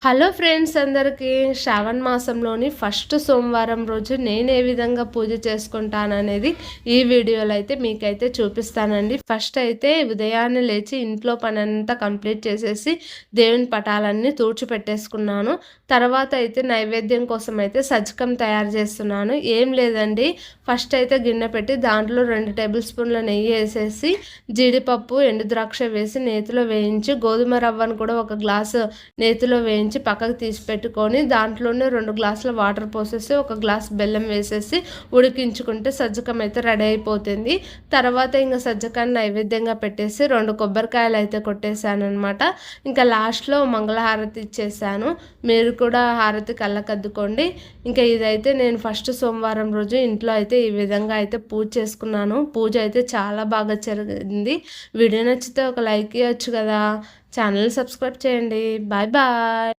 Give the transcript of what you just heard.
Hello friends అందరికీ శ్రావణ మాసంలోని first సోమవారం రోజు నేను ఏ విధంగా పూజ చేసుకుంటాననేది ఈ వీడియోలో అయితే మీకైతే చూపిస్తానండి. ఫస్ట్ అయితే ఉదయాన్నే లేచి ఇంట్లో పనంతా కంప్లీట్ చేసేసి దేవుని పటాలన్నీ తుడిచిపెట్టేసుకున్నాను. తర్వాత అయితే నైవేద్యం కోసం అయితే సజ్జకం తయారు చేస్తున్నాను. ఏం లేదండి, ఫస్ట్ అయితే గిన్నె పెట్టి దాంట్లో 2 టేబుల్ స్పూన్ల నెయ్యి వేసేసి జీడిపప్పు ఎండు ద్రాక్ష వేసి నేతిలో వేయించి గోధుమ రవ్వను కూడా ఒక గ్లాసు నేతిలో వేయించి పక్కకు తీసి పెట్టుకొని దాంట్లోనే 2 గ్లాసుల వాటర్ పోసేసి ఒక గ్లాస్ బెల్లం వేసేసి ఉడికించుకుంటే సజ్జకం అయితే రెడీ అయిపోతుంది. తర్వాత ఇంకా సజ్జకాన్ని నైవేద్యంగా పెట్టేసి 2 కొబ్బరికాయలు అయితే కొట్టేశాను అనమాట. ఇంకా లాస్ట్లో మంగళహారతి ఇచ్చేసాను. మీరు కూడా హారతి కళ్ళకద్దుకోండి. ఇంకా ఇదైతే నేను ఫస్ట్ సోమవారం రోజు ఇంట్లో అయితే ఈ విధంగా అయితే పూజ చేసుకున్నాను. పూజ అయితే చాలా బాగా జరిగింది. వీడియో నచ్చితే ఒక లైక్ ఇవ్వచ్చు కదా. ఛానల్ సబ్స్క్రైబ్ చేయండి. Bye bye.